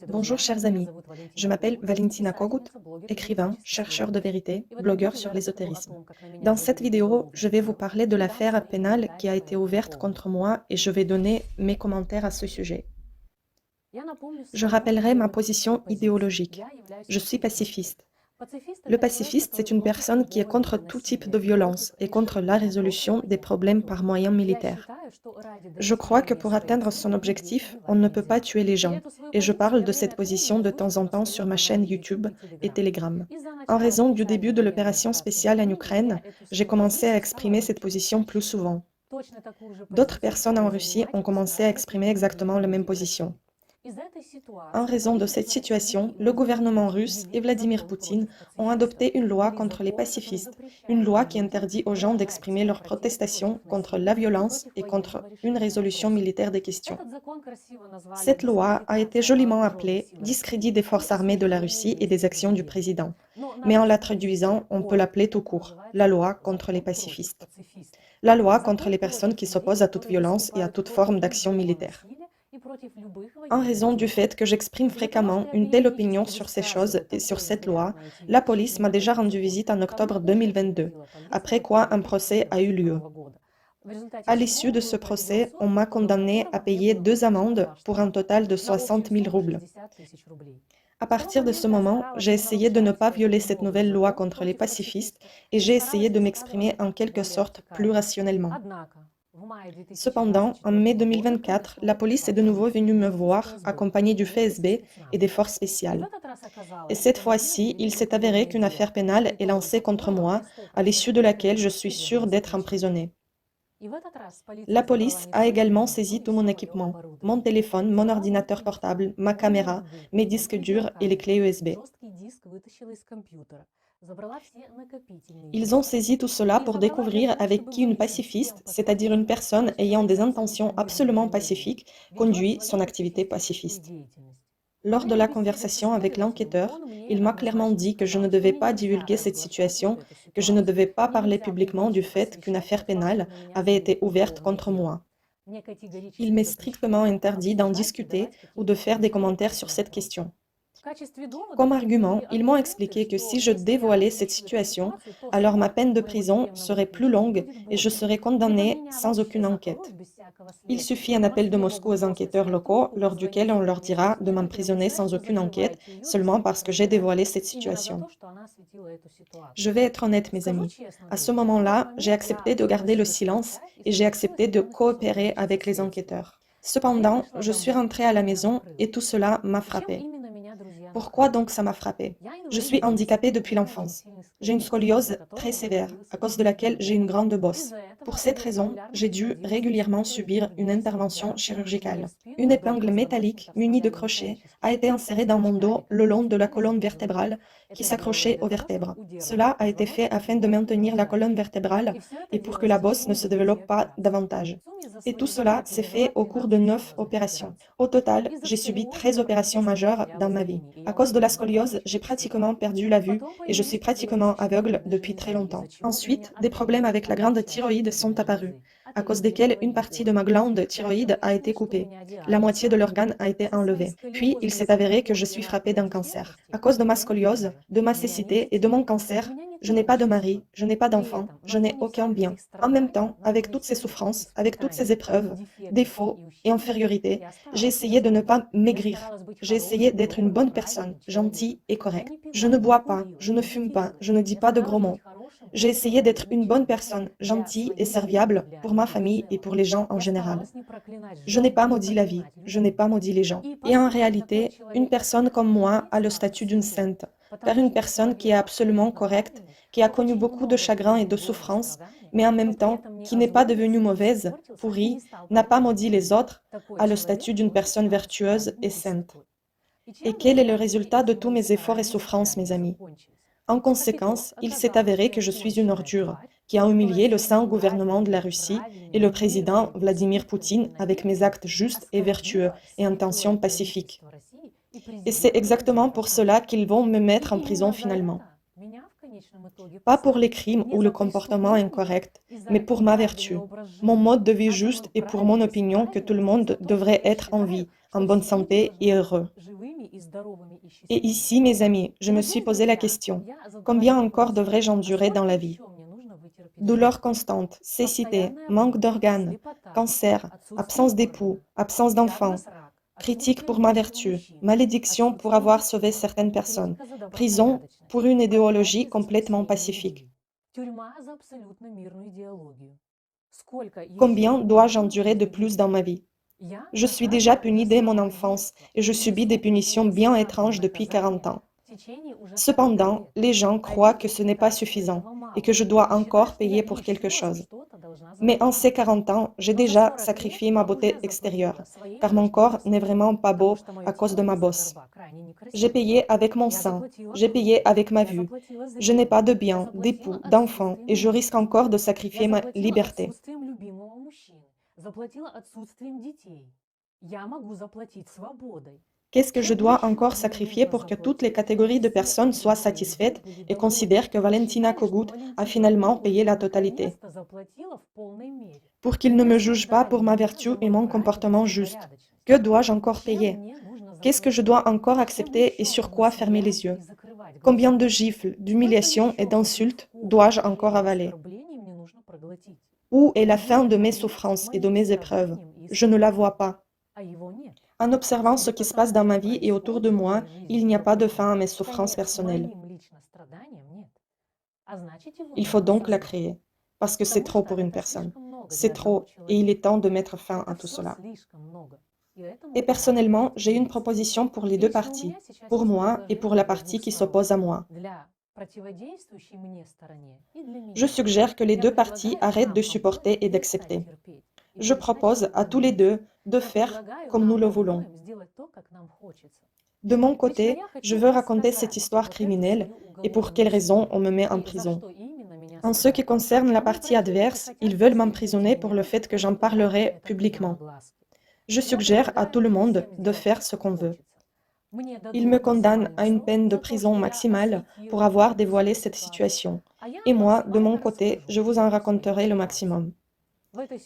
Bonjour chers amis, je m'appelle Valentina Kogut, écrivain, chercheur de vérité, blogueur sur l'ésotérisme. Dans cette vidéo, je vais vous parler de l'affaire pénale qui a été ouverte contre moi et je vais donner mes commentaires à ce sujet. Je rappellerai ma position idéologique. Je suis pacifiste. Le pacifiste, c'est une personne qui est contre tout type de violence et contre la résolution des problèmes par moyens militaires. Je crois que pour atteindre son objectif, on ne peut pas tuer les gens, et je parle de cette position de temps en temps sur ma chaîne YouTube et Telegram. En raison du début de l'opération spéciale en Ukraine, j'ai commencé à exprimer cette position plus souvent. D'autres personnes en Russie ont commencé à exprimer exactement la même position. En raison de cette situation, le gouvernement russe et Vladimir Poutine ont adopté une loi contre les pacifistes, une loi qui interdit aux gens d'exprimer leurs protestations contre la violence et contre une résolution militaire des questions. Cette loi a été joliment appelée « Discrédit des forces armées de la Russie et des actions du président ». Mais en la traduisant, on peut l'appeler tout court « La loi contre les pacifistes ». La loi contre les personnes qui s'opposent à toute violence et à toute forme d'action militaire. En raison du fait que j'exprime fréquemment une telle opinion sur ces choses et sur cette loi, la police m'a déjà rendu visite en octobre 2022, après quoi un procès a eu lieu. À l'issue de ce procès, on m'a condamné à payer 2 amendes pour un total de 60 000 roubles. À partir de ce moment, j'ai essayé de ne pas violer cette nouvelle loi contre les pacifistes et j'ai essayé de m'exprimer en quelque sorte plus rationnellement. Cependant, en mai 2024, la police est de nouveau venue me voir, accompagnée du FSB et des forces spéciales. Et cette fois-ci, il s'est avéré qu'une affaire pénale est lancée contre moi, à l'issue de laquelle je suis sûre d'être emprisonnée. La police a également saisi tout mon équipement, mon téléphone, mon ordinateur portable, ma caméra, mes disques durs et les clés USB. Ils ont saisi tout cela pour découvrir avec qui une pacifiste, c'est-à-dire une personne ayant des intentions absolument pacifiques, conduit son activité pacifiste. Lors de la conversation avec l'enquêteur, il m'a clairement dit que je ne devais pas divulguer cette situation, que je ne devais pas parler publiquement du fait qu'une affaire pénale avait été ouverte contre moi. Il m'est strictement interdit d'en discuter ou de faire des commentaires sur cette question. Comme argument, ils m'ont expliqué que si je dévoilais cette situation, alors ma peine de prison serait plus longue et je serais condamnée sans aucune enquête. Il suffit un appel de Moscou aux enquêteurs locaux, lors duquel on leur dira de m'emprisonner sans aucune enquête, seulement parce que j'ai dévoilé cette situation. Je vais être honnête, mes amis. À ce moment-là, j'ai accepté de garder le silence et j'ai accepté de coopérer avec les enquêteurs. Cependant, je suis rentrée à la maison et tout cela m'a frappée. Pourquoi donc ça m'a frappée? Je suis handicapée depuis l'enfance. J'ai une scoliose très sévère, à cause de laquelle j'ai une grande bosse. Pour cette raison, j'ai dû régulièrement subir une intervention chirurgicale. Une épingle métallique munie de crochets a été insérée dans mon dos le long de la colonne vertébrale qui s'accrochait aux vertèbres. Cela a été fait afin de maintenir la colonne vertébrale et pour que la bosse ne se développe pas davantage. Et tout cela s'est fait au cours de 9 opérations. Au total, j'ai subi 13 opérations majeures dans ma vie. À cause de la scoliose, j'ai pratiquement perdu la vue et je suis pratiquement aveugle depuis très longtemps. Ensuite, des problèmes avec la glande thyroïde sont apparus, à cause desquels une partie de ma glande thyroïde a été coupée. La moitié de l'organe a été enlevée. Puis, il s'est avéré que je suis frappée d'un cancer. À cause de ma scoliose, de ma cécité et de mon cancer, je n'ai pas de mari, je n'ai pas d'enfant, je n'ai aucun bien. En même temps, avec toutes ces souffrances, avec toutes ces épreuves, défauts et infériorités, j'ai essayé de ne pas maigrir. J'ai essayé d'être une bonne personne, gentille et correcte. Je ne bois pas, je ne fume pas, je ne dis pas de gros mots. J'ai essayé d'être une bonne personne, gentille et serviable pour ma famille et pour les gens en général. Je n'ai pas maudit la vie, je n'ai pas maudit les gens. Et en réalité, une personne comme moi a le statut d'une sainte, car une personne qui est absolument correcte, qui a connu beaucoup de chagrin et de souffrance, mais en même temps qui n'est pas devenue mauvaise, pourrie, n'a pas maudit les autres, a le statut d'une personne vertueuse et sainte. Et quel est le résultat de tous mes efforts et souffrances, mes amis? En conséquence, il s'est avéré que je suis une ordure, qui a humilié le saint gouvernement de la Russie et le président Vladimir Poutine avec mes actes justes et vertueux et intentions pacifiques. Et c'est exactement pour cela qu'ils vont me mettre en prison finalement. Pas pour les crimes ou le comportement incorrect, mais pour ma vertu, mon mode de vie juste et pour mon opinion que tout le monde devrait être en vie, en bonne santé et heureux. Et ici, mes amis, je me suis posé la question, combien encore devrais-je endurer dans la vie? Douleur constante, cécité, manque d'organes, cancer, absence d'époux, absence d'enfants, critique pour ma vertu, malédiction pour avoir sauvé certaines personnes, prison pour une idéologie complètement pacifique. Combien dois-je endurer de plus dans ma vie? Je suis déjà puni dès mon enfance et je subis des punitions bien étranges depuis 40 ans. Cependant, les gens croient que ce n'est pas suffisant et que je dois encore payer pour quelque chose. Mais en ces 40 ans, j'ai déjà sacrifié ma beauté extérieure, car mon corps n'est vraiment pas beau à cause de ma bosse. J'ai payé avec mon sang, j'ai payé avec ma vue. Je n'ai pas de biens, d'époux, d'enfants, et je risque encore de sacrifier ma liberté. Qu'est-ce que je dois encore sacrifier pour que toutes les catégories de personnes soient satisfaites et considèrent que Valentina Kogut a finalement payé la totalité? Pour qu'ils ne me jugent pas pour ma vertu et mon comportement juste. Que dois-je encore payer? Qu'est-ce que je dois encore accepter et sur quoi fermer les yeux? Combien de gifles, d'humiliations et d'insultes dois-je encore avaler? Où est la fin de mes souffrances et de mes épreuves? Je ne la vois pas. En observant ce qui se passe dans ma vie et autour de moi, il n'y a pas de fin à mes souffrances personnelles. Il faut donc la créer, parce que c'est trop pour une personne. C'est trop, et il est temps de mettre fin à tout cela. Et personnellement, j'ai une proposition pour les deux parties, pour moi et pour la partie qui s'oppose à moi. Je suggère que les deux parties arrêtent de supporter et d'accepter. Je propose à tous les deux de faire comme nous le voulons. De mon côté, je veux raconter cette histoire criminelle et pour quelles raisons on me met en prison. En ce qui concerne la partie adverse, ils veulent m'emprisonner pour le fait que j'en parlerai publiquement. Je suggère à tout le monde de faire ce qu'on veut. Ils me condamnent à une peine de prison maximale pour avoir dévoilé cette situation. Et moi, de mon côté, je vous en raconterai le maximum.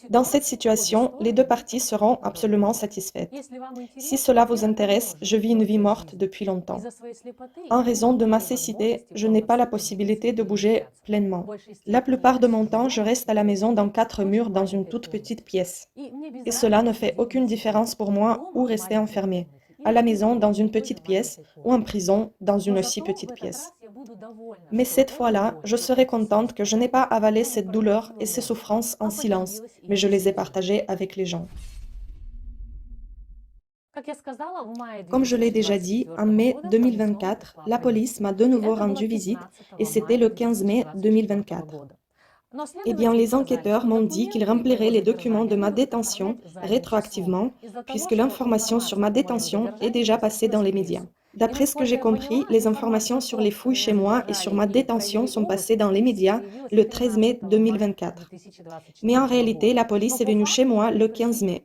Dans cette situation, les deux parties seront absolument satisfaites. Si cela vous intéresse, je vis une vie morte depuis longtemps. En raison de ma cécité, je n'ai pas la possibilité de bouger pleinement. La plupart de mon temps, je reste à la maison dans 4 murs dans une toute petite pièce. Et cela ne fait aucune différence pour moi où rester enfermé, à la maison dans une petite pièce ou en prison dans une aussi petite pièce. Mais cette fois-là, je serai contente que je n'ai pas avalé cette douleur et ces souffrances en silence, mais je les ai partagées avec les gens. Comme je l'ai déjà dit, en mai 2024, la police m'a de nouveau rendu visite et c'était le 15 mai 2024. Eh bien, les enquêteurs m'ont dit qu'ils rempliraient les documents de ma détention rétroactivement, puisque l'information sur ma détention est déjà passée dans les médias. D'après ce que j'ai compris, les informations sur les fouilles chez moi et sur ma détention sont passées dans les médias le 13 mai 2024. Mais en réalité, la police est venue chez moi le 15 mai.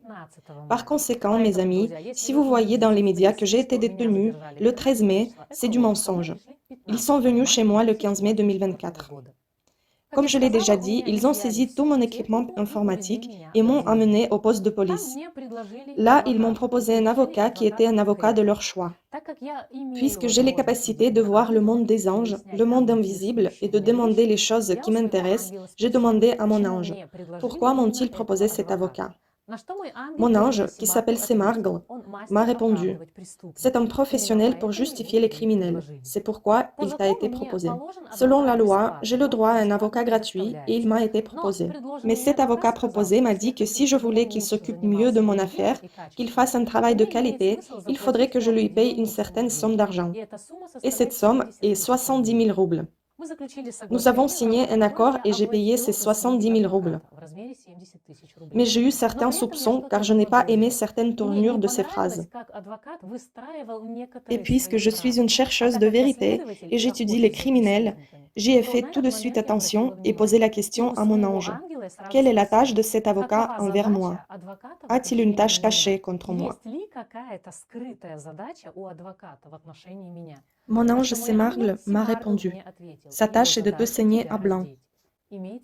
Par conséquent, mes amis, si vous voyez dans les médias que j'ai été détenue le 13 mai, c'est du mensonge. Ils sont venus chez moi le 15 mai 2024. Comme je l'ai déjà dit, ils ont saisi tout mon équipement informatique et m'ont amené au poste de police. Là, ils m'ont proposé un avocat qui était un avocat de leur choix. Puisque j'ai les capacités de voir le monde des anges, le monde invisible, et de demander les choses qui m'intéressent, j'ai demandé à mon ange, pourquoi m'ont-ils proposé cet avocat? Mon ange, qui s'appelle Semargl, m'a répondu, c'est un professionnel pour justifier les criminels, c'est pourquoi il t'a été proposé. Selon la loi, j'ai le droit à un avocat gratuit et il m'a été proposé. Mais cet avocat proposé m'a dit que si je voulais qu'il s'occupe mieux de mon affaire, qu'il fasse un travail de qualité, il faudrait que je lui paye une certaine somme d'argent. Et cette somme est 70 000 roubles. Nous avons signé un accord et j'ai payé ces 70 000 roubles. Mais j'ai eu certains soupçons car je n'ai pas aimé certaines tournures de ces phrases. Et puisque je suis une chercheuse de vérité et j'étudie les criminels, j'y ai fait tout de suite attention et posé la question à mon ange. Quelle est la tâche de cet avocat envers moi? A-t-il une tâche cachée contre moi? Mon ange Semargle m'a répondu. Sa tâche est de te saigner à blanc.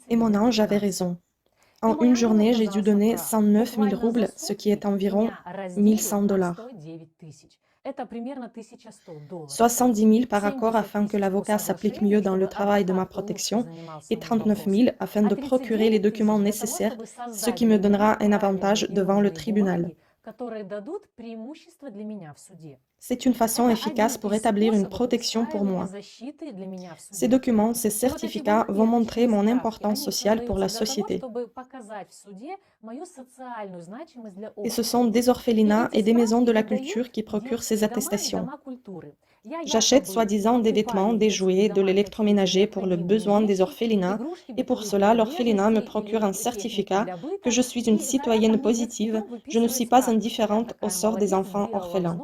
Et mon ange avait raison. En une journée, j'ai dû donner 109 000 roubles, ce qui est environ 1100 dollars. 70 000 par accord afin que l'avocat s'applique mieux dans le travail de ma protection et 39 000 afin de procurer les documents nécessaires, ce qui me donnera un avantage devant le tribunal. C'est une façon efficace pour établir une protection pour moi. Ces documents, ces certificats vont montrer mon importance sociale pour la société. Et ce sont des orphelinats et des maisons de la culture qui procurent ces attestations. J'achète soi-disant des vêtements, des jouets, de l'électroménager pour le besoin des orphelinats et pour cela, l'orphelinat me procure un certificat que je suis une citoyenne positive, je ne suis pas indifférente au sort des enfants orphelins.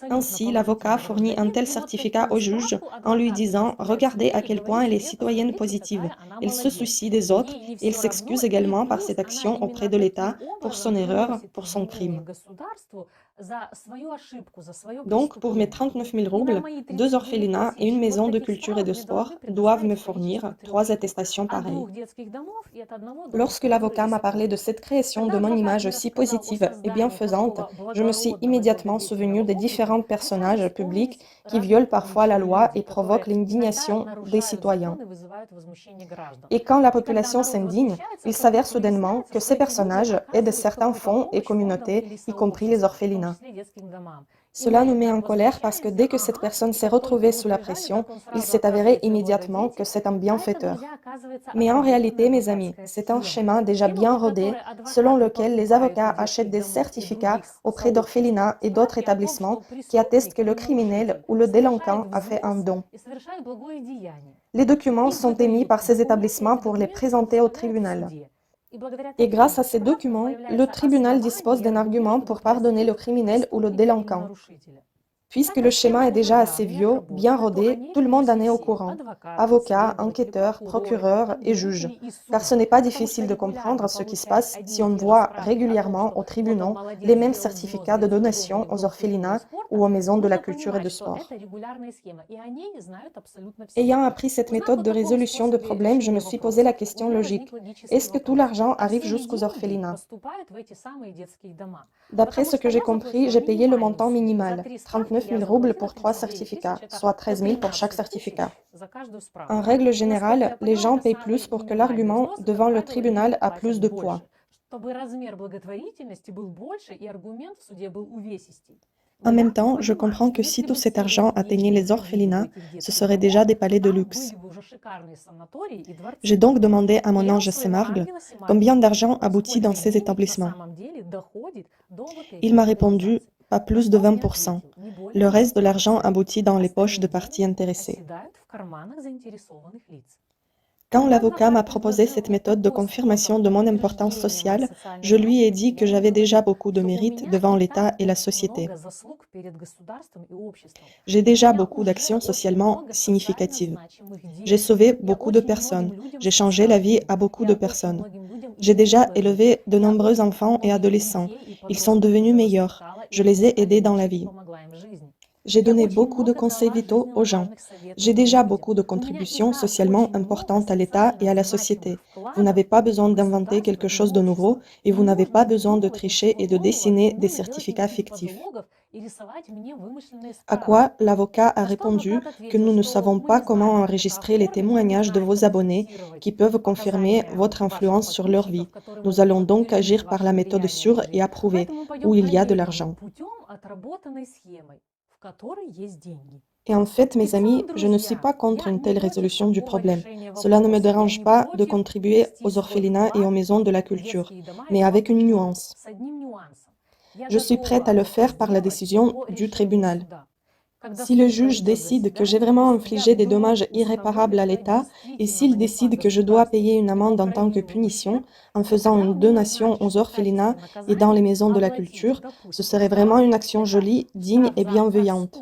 Ainsi, l'avocat fournit un tel certificat au juge en lui disant « Regardez à quel point elle est citoyenne positive. Elle se soucie des autres et elle s'excuse également par cette action auprès de l'État pour son erreur, pour son crime. » Donc, pour mes 39 000 roubles, 2 orphelinats et une maison de culture et de sport doivent me fournir 3 attestations pareilles. Lorsque l'avocat m'a parlé de cette création de mon image si positive et bienfaisante, je me suis immédiatement souvenu des différents personnages publics qui violent parfois la loi et provoquent l'indignation des citoyens. Et quand la population s'indigne, il s'avère soudainement que ces personnages aident certains fonds et communautés, y compris les orphelinats. Cela nous met en colère parce que dès que cette personne s'est retrouvée sous la pression, il s'est avéré immédiatement que c'est un bienfaiteur. Mais en réalité, mes amis, c'est un schéma déjà bien rodé, selon lequel les avocats achètent des certificats auprès d'orphelinats et d'autres établissements qui attestent que le criminel ou le délinquant a fait un don. Les documents sont émis par ces établissements pour les présenter au tribunal. Et grâce à ces documents, le tribunal dispose d'un argument pour pardonner le criminel ou le délinquant. Puisque le schéma est déjà assez vieux, bien rodé, tout le monde en est au courant. Avocats, enquêteurs, procureurs et juges. Car ce n'est pas difficile de comprendre ce qui se passe si on voit régulièrement aux tribunaux les mêmes certificats de donation aux orphelinats ou aux maisons de la culture et du sport. Ayant appris cette méthode de résolution de problèmes, je me suis posé la question logique. Est-ce que tout l'argent arrive jusqu'aux orphelinats? D'après ce que j'ai compris, j'ai payé le montant minimal, 39 000 roubles pour 3 certificats, soit 13 000 pour chaque certificat. En règle générale, les gens payent plus pour que l'argument devant le tribunal a plus de poids. En même temps, je comprends que si tout cet argent atteignait les orphelinats, ce serait déjà des palais de luxe. J'ai donc demandé à mon ange Semargle combien d'argent aboutit dans ces établissements. Il m'a répondu « pas plus de 20%. Le reste de l'argent aboutit dans les poches de parties intéressées. » Quand l'avocat m'a proposé cette méthode de confirmation de mon importance sociale, je lui ai dit que j'avais déjà beaucoup de mérite devant l'État et la société. J'ai déjà beaucoup d'actions socialement significatives. J'ai sauvé beaucoup de personnes. J'ai changé la vie à beaucoup de personnes. J'ai déjà élevé de nombreux enfants et adolescents. Ils sont devenus meilleurs. Je les ai aidés dans la vie. J'ai donné beaucoup de conseils vitaux aux gens. J'ai déjà beaucoup de contributions socialement importantes à l'État et à la société. Vous n'avez pas besoin d'inventer quelque chose de nouveau et vous n'avez pas besoin de tricher et de dessiner des certificats fictifs. À quoi l'avocat a répondu que nous ne savons pas comment enregistrer les témoignages de vos abonnés qui peuvent confirmer votre influence sur leur vie. Nous allons donc agir par la méthode sûre et approuvée, où il y a de l'argent. Et en fait, mes amis, je ne suis pas contre une telle résolution du problème. Cela ne me dérange pas de contribuer aux orphelinats et aux maisons de la culture, mais avec une nuance. Je suis prête à le faire par la décision du tribunal. Si le juge décide que j'ai vraiment infligé des dommages irréparables à l'État et s'il décide que je dois payer une amende en tant que punition en faisant une donation aux orphelinats et dans les maisons de la culture, ce serait vraiment une action jolie, digne et bienveillante.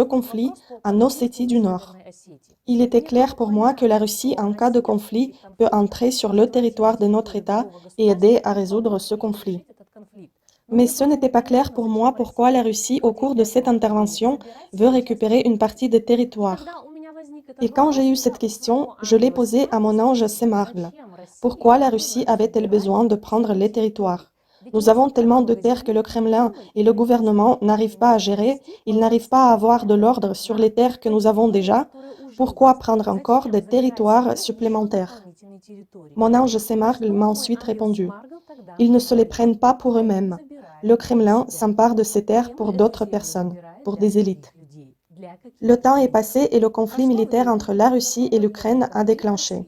le conflit en Ossétie du Nord. Il était clair pour moi que la Russie, en cas de conflit, peut entrer sur le territoire de notre État et aider à résoudre ce conflit. Mais ce n'était pas clair pour moi pourquoi la Russie, au cours de cette intervention, veut récupérer une partie des territoires. Et quand j'ai eu cette question, je l'ai posée à mon ange Semargl. Pourquoi la Russie avait-elle besoin de prendre les territoires? Nous avons tellement de terres que le Kremlin et le gouvernement n'arrivent pas à gérer, ils n'arrivent pas à avoir de l'ordre sur les terres que nous avons déjà. Pourquoi prendre encore des territoires supplémentaires? Mon ange Semargl m'a ensuite répondu: ils ne se les prennent pas pour eux-mêmes. Le Kremlin s'empare de ces terres pour d'autres personnes, pour des élites. Le temps est passé et le conflit militaire entre la Russie et l'Ukraine a déclenché.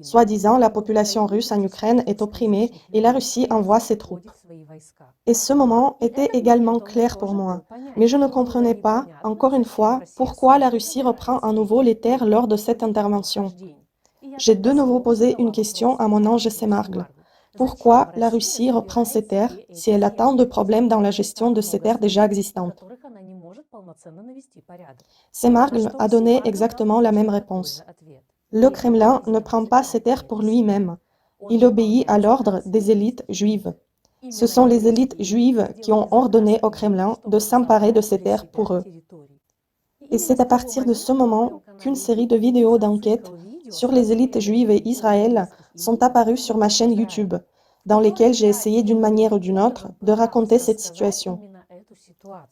Soi-disant, la population russe en Ukraine est opprimée et la Russie envoie ses troupes. Et ce moment était également clair pour moi. Mais je ne comprenais pas, encore une fois, pourquoi la Russie reprend à nouveau les terres lors de cette intervention. J'ai de nouveau posé une question à mon ange Semargl. Pourquoi la Russie reprend ces terres si elle a tant de problèmes dans la gestion de ces terres déjà existantes? Semargl a donné exactement la même réponse. Le Kremlin ne prend pas ces terres pour lui-même. Il obéit à l'ordre des élites juives. Ce sont les élites juives qui ont ordonné au Kremlin de s'emparer de ces terres pour eux. Et c'est à partir de ce moment qu'une série de vidéos d'enquête sur les élites juives et Israël sont apparues sur ma chaîne YouTube, dans lesquelles j'ai essayé d'une manière ou d'une autre de raconter cette situation.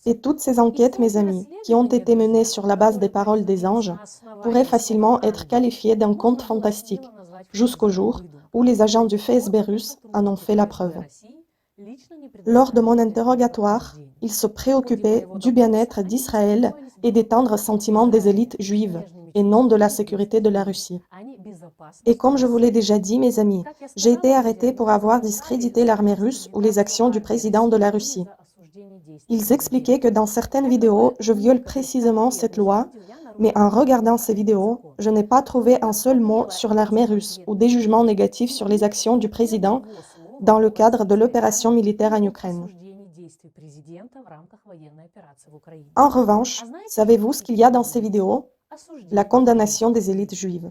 Et toutes ces enquêtes, mes amis, qui ont été menées sur la base des paroles des anges, pourraient facilement être qualifiées d'un conte fantastique, jusqu'au jour où les agents du FSB russe en ont fait la preuve. Lors de mon interrogatoire, ils se préoccupaient du bien-être d'Israël et des tendres sentiments des élites juives, et non de la sécurité de la Russie. Et comme je vous l'ai déjà dit, mes amis, j'ai été arrêté pour avoir discrédité l'armée russe ou les actions du président de la Russie. Ils expliquaient que dans certaines vidéos, je viole précisément cette loi, mais en regardant ces vidéos, je n'ai pas trouvé un seul mot sur l'armée russe ou des jugements négatifs sur les actions du président dans le cadre de l'opération militaire en Ukraine. En revanche, savez-vous ce qu'il y a dans ces vidéos? La condamnation des élites juives.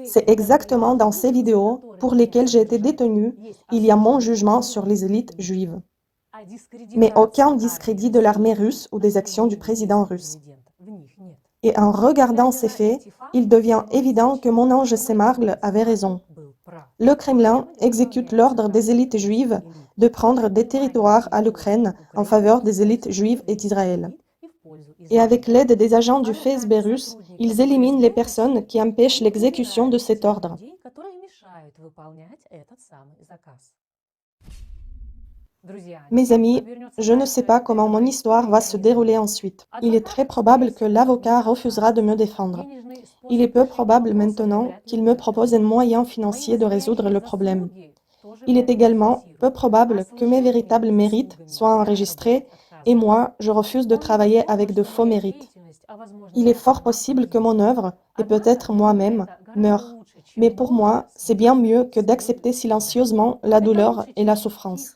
C'est exactement dans ces vidéos pour lesquelles j'ai été détenu, il y a mon jugement sur les élites juives. Mais aucun discrédit de l'armée russe ou des actions du président russe. Et en regardant ces faits, il devient évident que mon ange Semargl avait raison. Le Kremlin exécute l'ordre des élites juives de prendre des territoires à l'Ukraine en faveur des élites juives et d'Israël. Et avec l'aide des agents du FSB russe, ils éliminent les personnes qui empêchent l'exécution de cet ordre. Mes amis, je ne sais pas comment mon histoire va se dérouler ensuite. Il est très probable que l'avocat refusera de me défendre. Il est peu probable maintenant qu'il me propose un moyen financier de résoudre le problème. Il est également peu probable que mes véritables mérites soient enregistrés et moi, je refuse de travailler avec de faux mérites. Il est fort possible que mon œuvre, et peut-être moi-même, meure. Mais pour moi, c'est bien mieux que d'accepter silencieusement la douleur et la souffrance.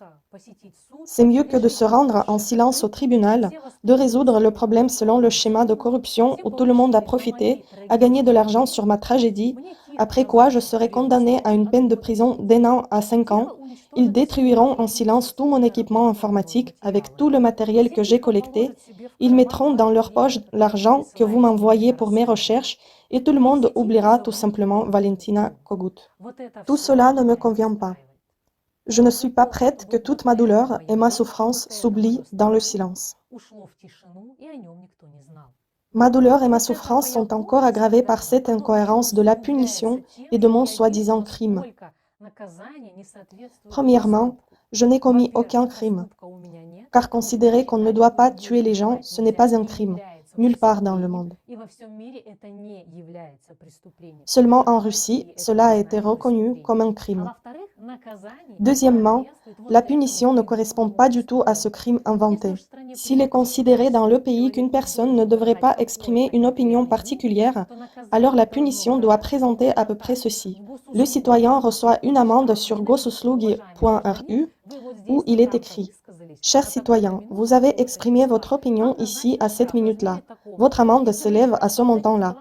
C'est mieux que de se rendre en silence au tribunal, de résoudre le problème selon le schéma de corruption où tout le monde a profité, a gagné de l'argent sur ma tragédie, après quoi je serai condamné à une peine de prison d'1 an à 5 ans. Ils détruiront en silence tout mon équipement informatique avec tout le matériel que j'ai collecté. Ils mettront dans leur poche l'argent que vous m'envoyez pour mes recherches et tout le monde oubliera tout simplement Valentina Kogut. Tout cela ne me convient pas. Je ne suis pas prête que toute ma douleur et ma souffrance s'oublient dans le silence. Ma douleur et ma souffrance sont encore aggravées par cette incohérence de la punition et de mon soi-disant crime. Premièrement, je n'ai commis aucun crime, car considérer qu'on ne doit pas tuer les gens, ce n'est pas un crime, nulle part dans le monde. Seulement en Russie, cela a été reconnu comme un crime. Deuxièmement, la punition ne correspond pas du tout à ce crime inventé. S'il est considéré dans le pays qu'une personne ne devrait pas exprimer une opinion particulière, alors la punition doit présenter à peu près ceci. Le citoyen reçoit une amende sur gosuslugi.ru où il est écrit « Cher citoyen, vous avez exprimé votre opinion ici à cette minute-là. Votre amende s'élève à ce montant-là.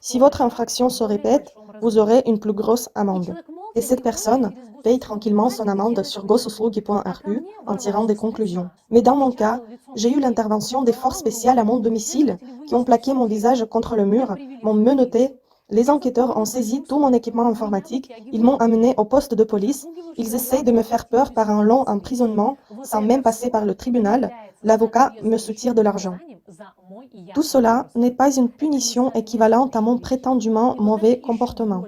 Si votre infraction se répète, vous aurez une plus grosse amende. » Et cette personne paye tranquillement son amende sur gosuslugi.ru en tirant des conclusions. Mais dans mon cas, j'ai eu l'intervention des forces spéciales à mon domicile qui ont plaqué mon visage contre le mur, m'ont menotté Les enquêteurs ont saisi tout mon équipement informatique, ils m'ont amené au poste de police, ils essayent de me faire peur par un long emprisonnement sans même passer par le tribunal, l'avocat me soutire de l'argent. Tout cela n'est pas une punition équivalente à mon prétendument mauvais comportement.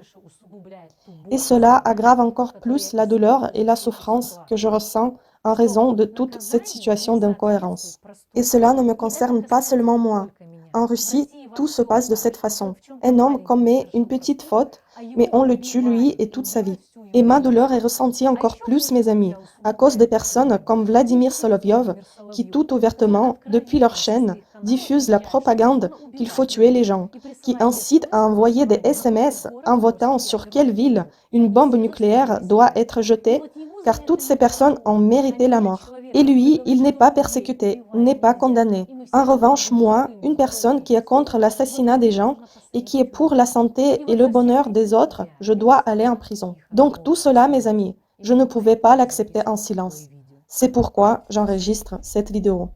Et cela aggrave encore plus la douleur et la souffrance que je ressens en raison de toute cette situation d'incohérence. Et cela ne me concerne pas seulement moi. En Russie, tout se passe de cette façon. Un homme commet une petite faute, mais on le tue lui et toute sa vie. Et ma douleur est ressentie encore plus, mes amis, à cause des personnes comme Vladimir Solovyov, qui tout ouvertement, depuis leur chaîne, diffusent la propagande qu'il faut tuer les gens, qui incitent à envoyer des SMS en votant sur quelle ville une bombe nucléaire doit être jetée, car toutes ces personnes ont mérité la mort. Et lui, il n'est pas persécuté, n'est pas condamné. En revanche, moi, une personne qui est contre l'assassinat des gens et qui est pour la santé et le bonheur des autres, je dois aller en prison. Donc tout cela, mes amis, je ne pouvais pas l'accepter en silence. C'est pourquoi j'enregistre cette vidéo.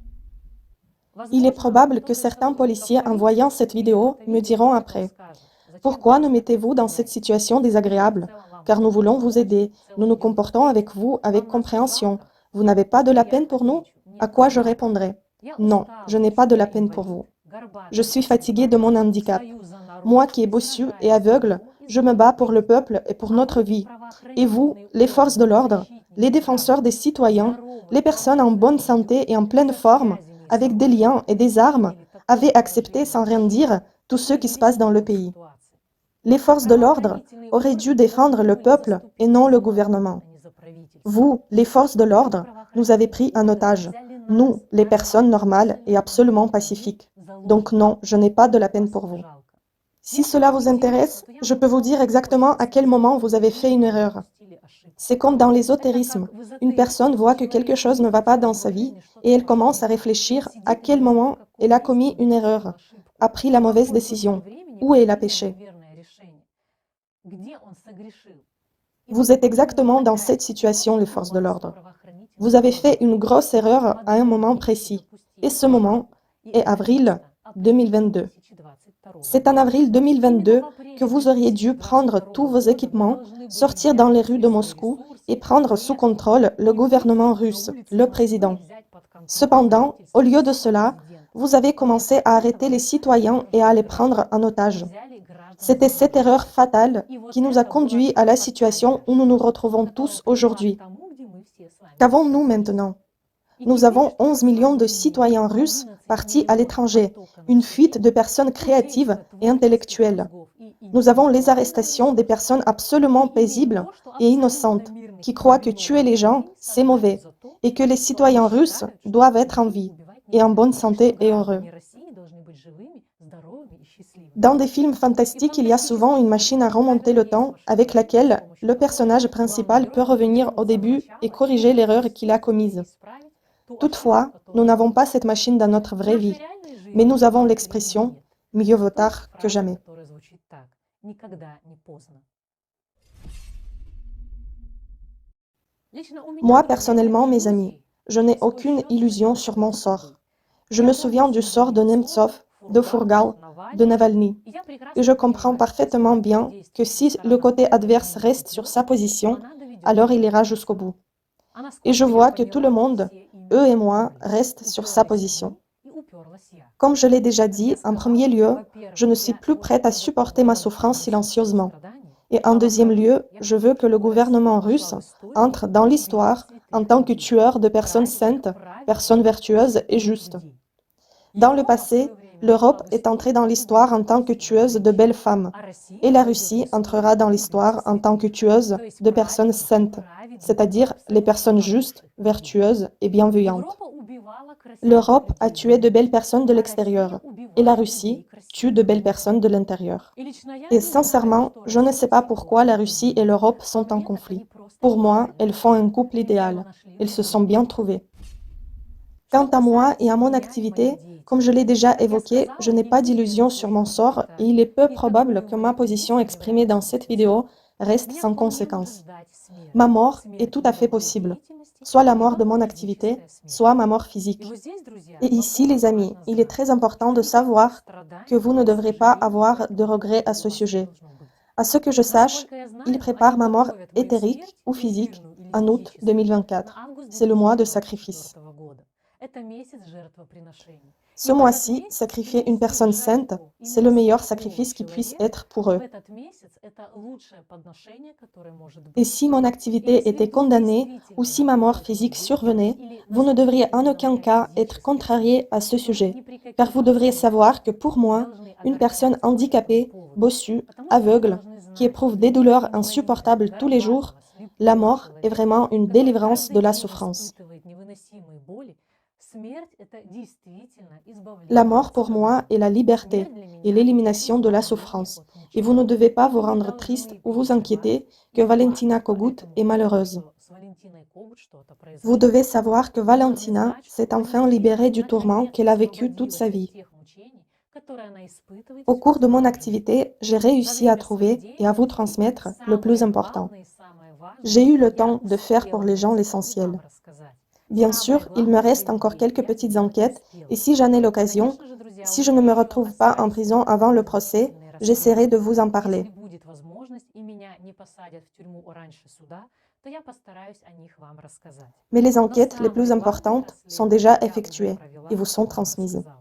Il est probable que certains policiers, en voyant cette vidéo, me diront après « Pourquoi nous mettez-vous dans cette situation désagréable? Car nous voulons vous aider, nous nous comportons avec vous avec compréhension. Vous n'avez pas de la peine pour nous ?» À quoi je répondrai « Non, je n'ai pas de la peine pour vous. Je suis fatigué de mon handicap. Moi qui est bossu et aveugle, je me bats pour le peuple et pour notre vie. Et vous, les forces de l'ordre, les défenseurs des citoyens, les personnes en bonne santé et en pleine forme, avec des liens et des armes, avez accepté sans rien dire tout ce qui se passe dans le pays. Les forces de l'ordre auraient dû défendre le peuple et non le gouvernement. Vous, les forces de l'ordre, nous avez pris en otage. Nous, les personnes normales et absolument pacifiques. Donc non, je n'ai pas de la peine pour vous. Si cela vous intéresse, je peux vous dire exactement à quel moment vous avez fait une erreur. C'est comme dans l'ésotérisme. Une personne voit que quelque chose ne va pas dans sa vie et elle commence à réfléchir à quel moment elle a commis une erreur, a pris la mauvaise décision, où elle a péché. Vous êtes exactement dans cette situation, les forces de l'ordre. Vous avez fait une grosse erreur à un moment précis. Et ce moment est avril 2022. C'est en avril 2022 que vous auriez dû prendre tous vos équipements, sortir dans les rues de Moscou et prendre sous contrôle le gouvernement russe, le président. Cependant, au lieu de cela, vous avez commencé à arrêter les citoyens et à les prendre en otage. C'était cette erreur fatale qui nous a conduits à la situation où nous nous retrouvons tous aujourd'hui. Qu'avons-nous maintenant? Nous avons 11 millions de citoyens russes partis à l'étranger, une fuite de personnes créatives et intellectuelles. Nous avons les arrestations des personnes absolument paisibles et innocentes, qui croient que tuer les gens, c'est mauvais, et que les citoyens russes doivent être en vie, et en bonne santé et heureux. Dans des films fantastiques, il y a souvent une machine à remonter le temps avec laquelle le personnage principal peut revenir au début et corriger l'erreur qu'il a commise. Toutefois, nous n'avons pas cette machine dans notre vraie vie, mais nous avons l'expression « mieux vaut tard que jamais ». Moi, personnellement, mes amis, je n'ai aucune illusion sur mon sort. Je me souviens du sort de Nemtsov, de Fourgal, de Navalny, et je comprends parfaitement bien que si le côté adverse reste sur sa position, alors il ira jusqu'au bout. Et je vois que tout le monde, eux et moi, restent sur sa position. Comme je l'ai déjà dit, en premier lieu, je ne suis plus prête à supporter ma souffrance silencieusement. Et en deuxième lieu, je veux que le gouvernement russe entre dans l'histoire en tant que tueur de personnes saintes, personnes vertueuses et justes. Dans le passé, l'Europe est entrée dans l'histoire en tant que tueuse de belles femmes, et la Russie entrera dans l'histoire en tant que tueuse de personnes saintes, c'est-à-dire les personnes justes, vertueuses et bienveillantes. L'Europe a tué de belles personnes de l'extérieur, et la Russie tue de belles personnes de l'intérieur. Et sincèrement, je ne sais pas pourquoi la Russie et l'Europe sont en conflit. Pour moi, elles font un couple idéal. Elles se sont bien trouvées. Quant à moi et à mon activité, comme je l'ai déjà évoqué, je n'ai pas d'illusion sur mon sort et il est peu probable que ma position exprimée dans cette vidéo reste Меня sans вполне может conséquence. ждать смерть. Ma mort est Смерть tout à fait моей possible, деятельности soit la или mort de mon вообще activité, физическая смерть. soit ma mort И physique. вот здесь, друзья, Et ici, les очень amis, важно il est знать, très important что de никаких savoir que страданий vous ne и devrez pas сожалений в avoir этом de regrets à у ce вас не sujet. должно быть. À ce que je sache, Насколько я il знаю, prépare они ma mort готовят мою éthérique смерть ou physique эфирную или en août физическую 2024. на август C'est le mois de sacrifice. 2024 года. Это месяц жертвоприношений. Ce И в этот mois-ci, месяц sacrifier une принести в personne sainte, жертву c'est le именно meilleur святого sacrifice qui puisse человека être pour в eux. этот месяц это лучшее подношение, которое может Et быть. si mon И activité если était вдруг condamnée ou действительно si ma mort такое physique произойдет, survenait, или vous ne devriez en наступит на aucun моя cas être физическая contrarié смерть, à ce то вы sujet, ни при car каких vous devriez обстоятельствах savoir que pour не moi, должны une personne огорчаться по этому handicapée, поводу. bossue, Потому что вы aveugle, должны qui знать, éprouve что des douleurs никто не поймет insupportables tous les jours, горбатого, la слепого mort est человека, vraiment une который délivrance каждый de la день souffrance. испытывает невыносимые боли. Смерть – это действительно La избавление mort от pour moi страданий. est la Смерть liberté для et меня – это l'élimination de la избавление souffrance. от Et vous ne мучений. devez pas И vous вы не rendre triste должны ou vous переживать inquiéter и que Valentina плакать по Kogut этому est поводу, malheureuse. что с Валентиной Когут что-то Vous произошло. devez savoir que Вы должны Valentina знать, что s'est enfin Валентина libérée du tourment qu'elle a наконец-то vécu toute sa освободилась от vie. тех мучений, которые она испытывает Au всю cours de mon свою жизнь. activité, j'ai За réussi à время своей trouver et à vous деятельности transmettre le plus самое important. главное и самое важное J'ai eu le я temps de faire pour успела les gens найти и l'essentiel. вам рассказать. Bien Самое sûr, il me главное для reste encore людей quelques я petites сделать enquêtes успела. et si j'en ai l'occasion, Конечно же, друзья, у si je ne меня me еще retrouve pas en остались prison avant le некоторые procès, дополнительные j'essaierai de расследования. vous en Если parler. будет возможность и меня не посадят в тюрьму раньше суда, то я постараюсь о них вам рассказать. Mais les Но enquêtes les самые plus главные importantes sont расследования déjà я уже effectuées провела et vous и sont вам transmises. рассказала.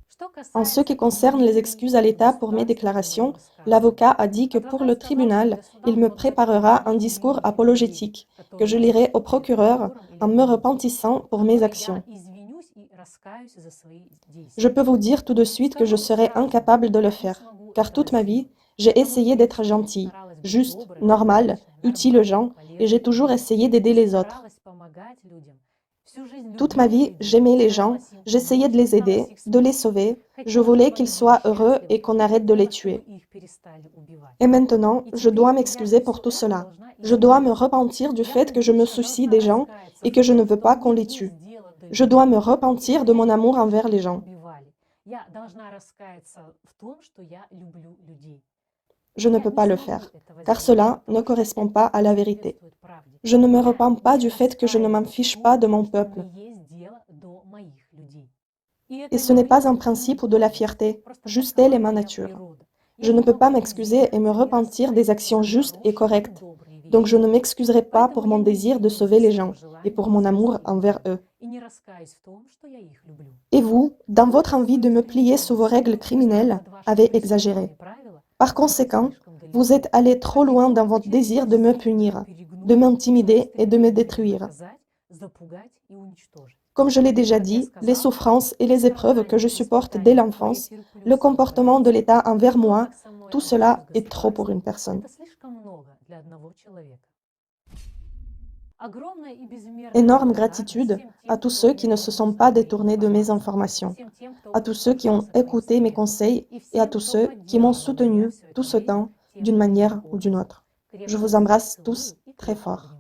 Что En ce касается qui concerne les excuses à извинений l'État pour mes государственного déclarations, взыскания, l'avocat a dit que pour адвокат le сказал, что для tribunal, суда il он me подготовит préparera un discours извинительный речь, apologétique que je которую lirai au выступит procureur прокурором или en me адвокатом, repentissant в pour mes которой actions. я извинюсь и раскаюсь за свои Je действия. peux vous dire tout de suite que je Скажу serai сразу, incapable de le я не faire, смогу car этого toute ma vie, сделать, j'ai потому что essayé я d'être всегда gentil, старалась быть juste, доброй, normal, порядочной, utile aux нормальной, gens, et j'ai полезной toujours людям. essayé d'aider Я les autres. старалась помогать людям. Всю жизнь Toute ma любила vie, людей, j'aimais les gens, старалась им j'essayais помочь, de les пыталась aider, их de les спасти. sauver, je Хотела, voulais чтобы qu'ils они были soient heureux счастливы, et qu'on и arrête de les хотела, чтобы tuer. их перестали убивать. Et maintenant, И je dois теперь я m'excuser за pour все tout это cela. должна Je dois me извиниться. repentir du Я fait que je me публично soucie должна des gens раскаяться et в que je ne том, veux что pas qu'on мне les не tue. сделали Je dois me больно, и repentir de меня mon amour не envers les чуть gens. убивали. Я должна раскаяться в том, что я люблю людей. Je ne Я peux не pas le смогу faire, этого car сделать, cela ne потому что correspond это pas à не la vérité. соответствует правде. Je ne me Я repens pas не du fait que je ne m'en раскаиваюсь в fiche pas том, de mon что peuple. не есть дело до моих людей. И Et это ce не n'est pas un принцип или principe ou de la гордость, fierté, просто juste tel такова est ma моя nature. природа. Je Я ne не peux pas могу m'excuser et me извиняться и repentir des раскаиваться actions за justes et хорошие и correctes. добрые вещи. Donc je ne m'excuserai pas pour Поэтому я mon не désir de извинюсь sauver за les свое gens et желание pour mon amour спасти envers людей eux. и не раскаюсь в том, что я их люблю. Et vous, dans votre Однако envie de свое me plier стремление sous vos règles следовать criminelles, под ваши avez exagéré. прискорбные правила Par заходит conséquent, слишком vous далеко. êtes allé trop loin dans votre Слишком désir de me сильно punir, de перегнули m'intimider свое et de me стремление меня détruire. наказать, запугать и уничтожить. Comme je l'ai déjà Как я dit, les сказала, souffrances et те les épreuves que страдания je и supporte dès испытания, которые я l'enfance, терплю le с самого comportement de детства, l'État и envers то, moi, как со мной tout обошлось cela est trop pour государство, une personne. это слишком много для одного человека. Огромная и безмерная Énorme благодарность gratitude всем à тем, tous кто ceux qui ne не se sont ленился pas моей détournés de mes информацией, informations, всем тем, кто à tous ceux qui ont прислушался к моим écouté mes советам, conseils и et à всем, tous кто ceux qui m'ont поддерживал меня soutenu все tout это ce время temps тем d'une или иным manière ou d'une образом. autre. Je Крепко vous вас всех embrasse целую tous и très крепко fort. обнимаю.